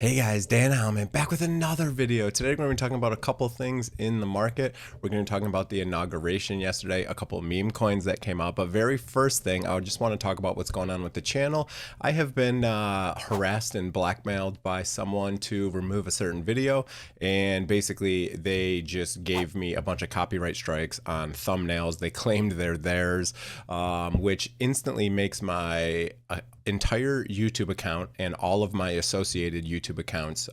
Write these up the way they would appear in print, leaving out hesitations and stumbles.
Hey guys, Dan Heilman back with another video. Today we're going to be talking about a couple things in the market. We're going to be talking about the inauguration yesterday, a couple of meme coins that came out. But very first thing, I just want to talk about what's going on with the channel. I have been harassed and blackmailed by someone to remove a certain video. And basically they just gave me a bunch of copyright strikes on thumbnails. They claimed they're theirs, which instantly makes my entire YouTube account and all of my associated YouTube accounts,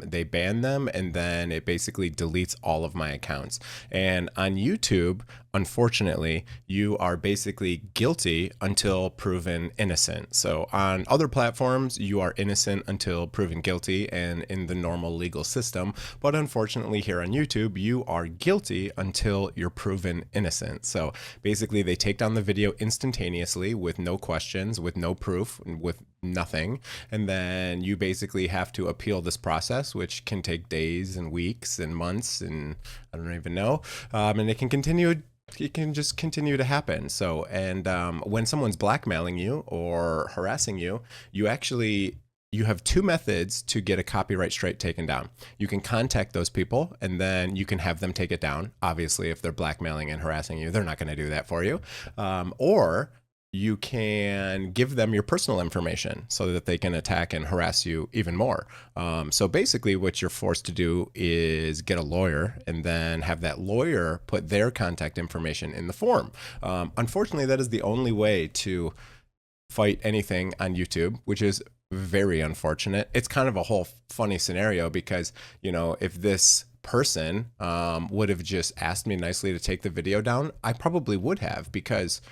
they ban them, and then it basically deletes all of my accounts. And on YouTube, unfortunately, you are basically guilty until proven innocent. So on other platforms, you are innocent until proven guilty and in the normal legal system. But unfortunately, here on YouTube, you are guilty until you're proven innocent. So basically, they take down the video instantaneously with no questions, with no proof, with nothing, and then you basically have to appeal this process, which can take days and weeks and months, and I don't even know, and it can just continue to happen. So, and when someone's blackmailing you or harassing you, you have two methods to get a copyright strike taken down. You can contact those people and then you can have them take it down. Obviously, if they're blackmailing and harassing you, they're not going to do that for you. Or you can give them your personal information so that they can attack and harass you even more. So basically what you're forced to do is get a lawyer and then have that lawyer put their contact information in the form. Unfortunately, that is the only way to fight anything on YouTube, which is very unfortunate. It's kind of a whole funny scenario because, you know, if this person would have just asked me nicely to take the video down, I probably would have, because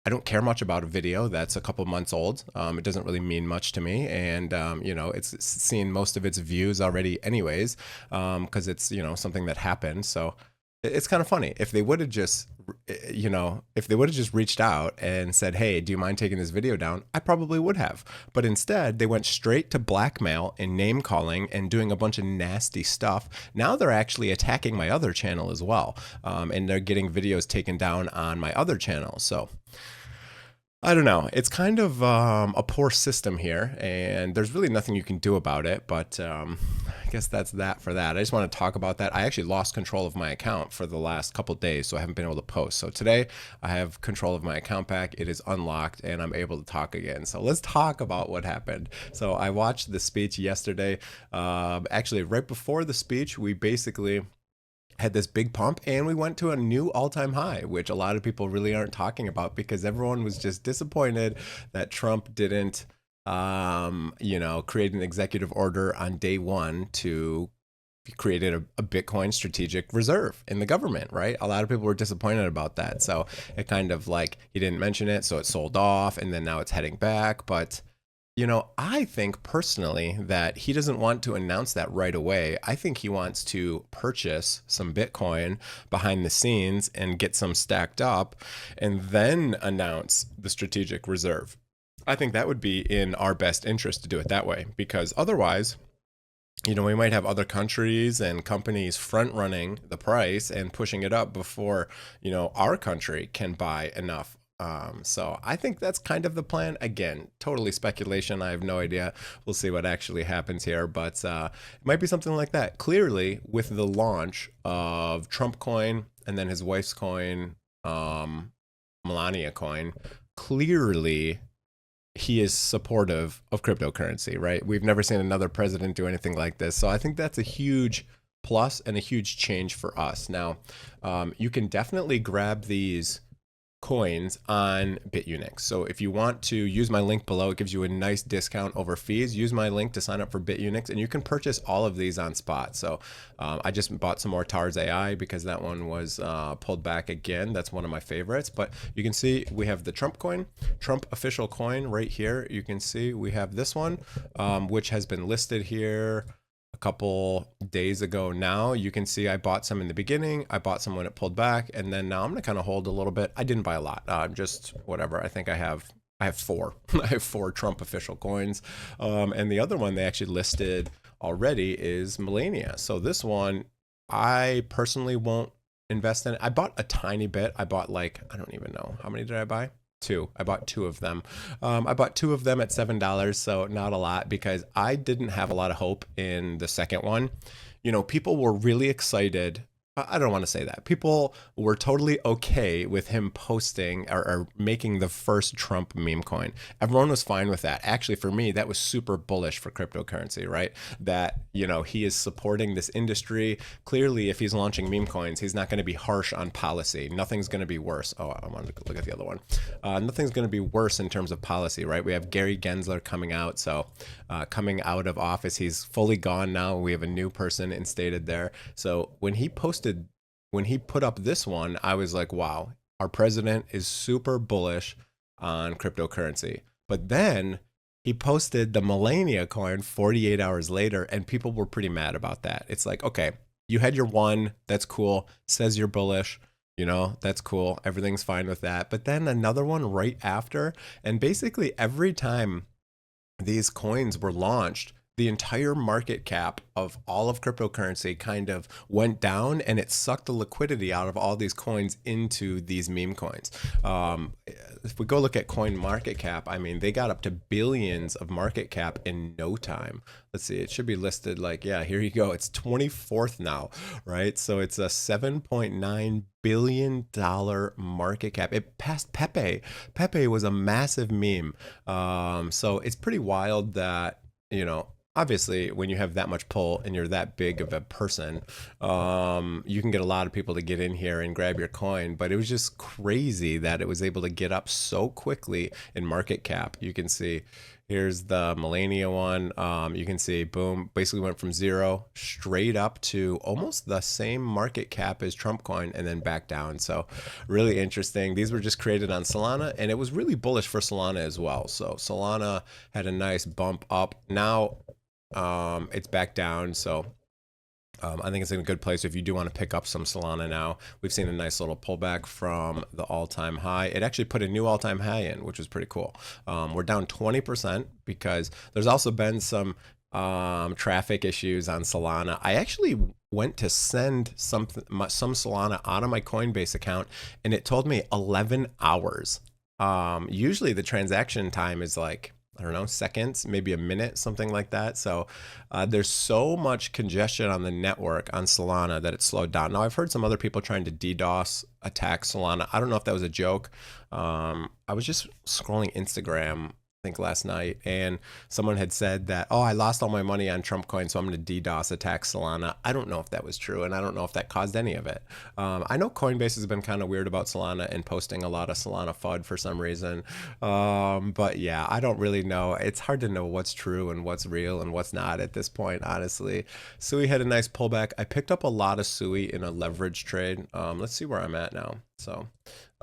I don't care much about a video that's a couple months old. It doesn't really mean much to me. And, you know, it's seen most of its views already anyways, because it's, you know, something that happened. So it's kind of funny. If they would have just, you know, if they would have just reached out and said, hey, do you mind taking this video down? I probably would have. But instead, they went straight to blackmail and name calling and doing a bunch of nasty stuff. Now they're actually attacking my other channel as well. And they're getting videos taken down on my other channel. So I don't know. It's kind of a poor system here, and there's really nothing you can do about it. But I guess that's that for that. I just want to talk about that. I actually lost control of my account for the last couple days, so I haven't been able to post. So today I have control of my account back. It is unlocked, and I'm able to talk again. So let's talk about what happened. So I watched the speech yesterday. Actually, right before the speech, we basically had this big pump and we went to a new all-time high, which a lot of people really aren't talking about because everyone was just disappointed that Trump didn't, you know, create an executive order on day one to create a Bitcoin strategic reserve in the government, right? A lot of people were disappointed about that. So it kind of like, he didn't mention it, so it sold off, and then now it's heading back. But you know, I think personally that he doesn't want to announce that right away. I think he wants to purchase some Bitcoin behind the scenes and get some stacked up and then announce the strategic reserve. I think that would be in our best interest to do it that way, because otherwise, you know, we might have other countries and companies front running the price and pushing it up before, you know, our country can buy enough. So I think that's kind of the plan. Again, totally speculation. I have no idea. We'll see what actually happens here, but it might be something like that. Clearly, with the launch of Trump coin and then his wife's coin, Melania coin, clearly he is supportive of cryptocurrency, right? We've never seen another president do anything like this. So I think that's a huge plus and a huge change for us. Now, you can definitely grab these coins on Bitunix. So if you want to use my link below, it gives you a nice discount over fees. Use my link to sign up for Bitunix and you can purchase all of these on spot. So I just bought some more TARS AI because that one was pulled back again. That's one of my favorites. But you can see we have the Trump coin, Trump official coin right here. You can see we have this one, which has been listed here a couple days ago now. You can see I bought some in the beginning, I bought some when it pulled back, and then now I'm gonna kind of hold a little bit. I didn't buy a lot, just whatever. I think I have four. I have four Trump official coins. And the other one they actually listed already is Melania. So this one, I personally won't invest in it. I bought a tiny bit. I bought like, I don't even know. How many did I buy? two. I bought two of them. I bought two of them at $7, so not a lot because I didn't have a lot of hope in the second one. People were really excited. I don't want to say that. People were totally okay with him posting or making the first Trump meme coin. Everyone was fine with that. Actually, for me, that was super bullish for cryptocurrency, right? That, he is supporting this industry. Clearly, if he's launching meme coins, he's not going to be harsh on policy. Nothing's going to be worse. Oh, I wanted to look at the other one. Nothing's going to be worse in terms of policy, right? We have Gary Gensler coming out. So coming out of office, he's fully gone now. We have a new person instated there. So when he put up this one, I was like, wow, our president is super bullish on cryptocurrency. But then he posted the Melania coin 48 hours later, and people were pretty mad about that. It's like, okay, you had your one, that's cool, says you're bullish, that's cool, everything's fine with that. But then another one right after, and basically every time these coins were launched, the entire market cap of all of cryptocurrency kind of went down, and it sucked the liquidity out of all these coins into these meme coins. If we go look at coin market cap, I mean, they got up to billions of market cap in no time. Let's see, it should be listed like, yeah, here you go. It's 24th now, right? So it's a $7.9 billion market cap. It passed Pepe. Pepe was a massive meme. So it's pretty wild that, obviously, when you have that much pull and you're that big of a person, you can get a lot of people to get in here and grab your coin. But it was just crazy that it was able to get up so quickly in market cap. You can see here's the Melania one. You can see, boom, basically went from zero straight up to almost the same market cap as Trump coin and then back down. So really interesting. These were just created on Solana, and it was really bullish for Solana as well. So Solana had a nice bump up. Now it's back down. So I think it's in a good place if you do want to pick up some Solana now. We've seen a nice little pullback from the all-time high. It actually put a new all-time high in, which was pretty cool. We're down 20% because there's also been some traffic issues on Solana. I actually went to send some Solana out of my Coinbase account, and it told me 11 hours. Usually the transaction time is like, I don't know, seconds, maybe a minute, something like that. So there's so much congestion on the network on Solana that it slowed down. Now, I've heard some other people trying to DDoS attack Solana. I don't know if that was a joke. I was just scrolling Instagram, I think last night, and someone had said that, oh, I lost all my money on Trump coin, so I'm going to DDoS attack Solana. I don't know if that was true, and I don't know if that caused any of it. I know Coinbase has been kind of weird about Solana and posting a lot of Solana FUD for some reason. But yeah, I don't really know. It's hard to know what's true and what's real and what's not at this point, honestly. Sui had a nice pullback. I picked up a lot of Sui in a leverage trade. Let's see where I'm at now. So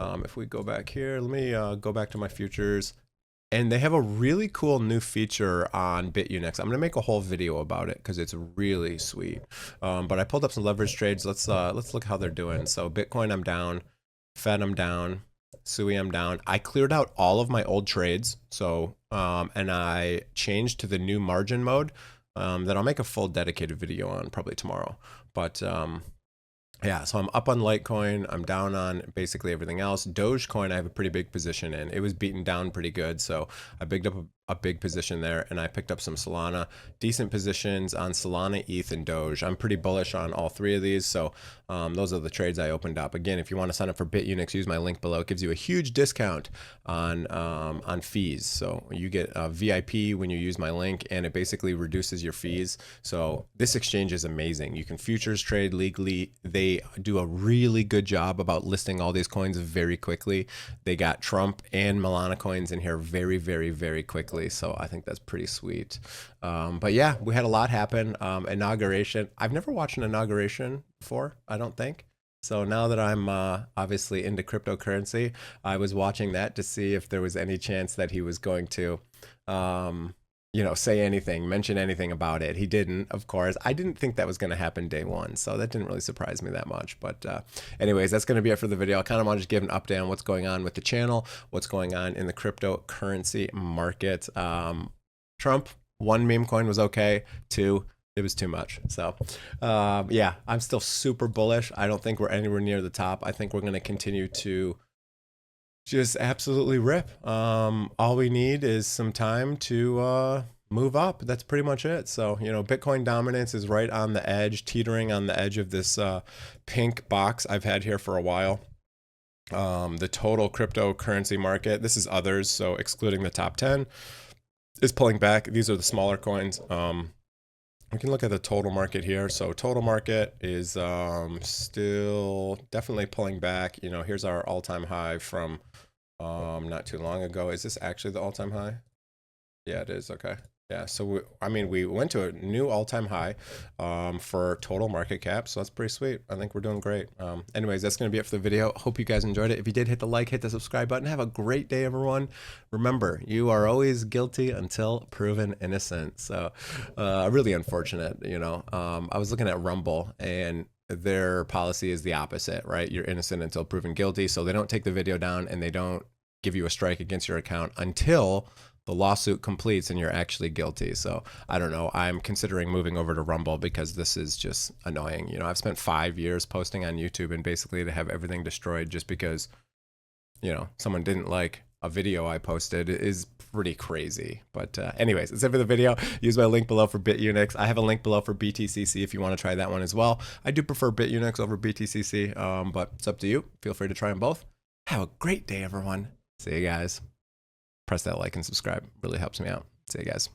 if we go back here, let me go back to my futures. And they have a really cool new feature on Bitunix. I'm going to make a whole video about it because it's really sweet. But I pulled up some leverage trades. Let's look how they're doing. So Bitcoin, I'm down. Fed, I'm down. Sui, I'm down. I cleared out all of my old trades. So and I changed to the new margin mode that I'll make a full dedicated video on probably tomorrow. But yeah, so I'm up on Litecoin. I'm down on basically everything else. Dogecoin, I have a pretty big position in. It was beaten down pretty good, so I picked up a big position there, and I picked up some Solana. Decent positions on Solana, ETH, and Doge. I'm pretty bullish on all three of these, so those are the trades I opened up. Again, if you want to sign up for Bitunix, use my link below. It gives you a huge discount on fees. So you get a VIP when you use my link, and it basically reduces your fees. So this exchange is amazing. You can futures trade legally. They do a really good job about listing all these coins very quickly. They got Trump and Melania coins in here very, very, very quickly. So I think that's pretty sweet. But yeah, we had a lot happen. Inauguration. I've never watched an inauguration before, I don't think. So now that I'm obviously into cryptocurrency, I was watching that to see if there was any chance that he was going to, say anything, mention anything about it. He didn't, of course. I didn't think that was going to happen day one, so that didn't really surprise me that much. But anyways, that's going to be it for the video. I kind of want to just give an update on what's going on with the channel, what's going on in the cryptocurrency market. Trump, one meme coin was okay. Two, it was too much. So yeah, I'm still super bullish. I don't think we're anywhere near the top. I think we're going to continue to just absolutely rip. All we need is some time to move up. That's pretty much it. So, Bitcoin dominance is right on the edge, teetering on the edge of this pink box I've had here for a while. The total cryptocurrency market, this is others, so excluding the top 10, is pulling back. These are the smaller coins. We can look at the total market here. So total market is still definitely pulling back. Here's our all-time high from not too long ago. Is this actually the all-time high? Yeah, it is. Okay. Yeah. So we went to a new all-time high for total market cap. So that's pretty sweet. I think we're doing great. Anyways, that's going to be it for the video. Hope you guys enjoyed it. If you did, hit the like, hit the subscribe button. Have a great day, everyone. Remember, you are always guilty until proven innocent. So really unfortunate, I was looking at Rumble, and their policy is the opposite, right? You're innocent until proven guilty. So they don't take the video down, and they don't give you a strike against your account until the lawsuit completes and you're actually guilty. So I don't know. I'm considering moving over to Rumble because this is just annoying. I've spent 5 years posting on YouTube, and basically to have everything destroyed just because, someone didn't like a video I posted is pretty crazy. But anyways, that's it for the video. Use my link below for Bitunix. I have a link below for BTCC if you want to try that one as well. I do prefer Bitunix over BTCC, but it's up to you. Feel free to try them both. Have a great day, everyone. See you guys. Press that like and subscribe. Really helps me out. See you guys.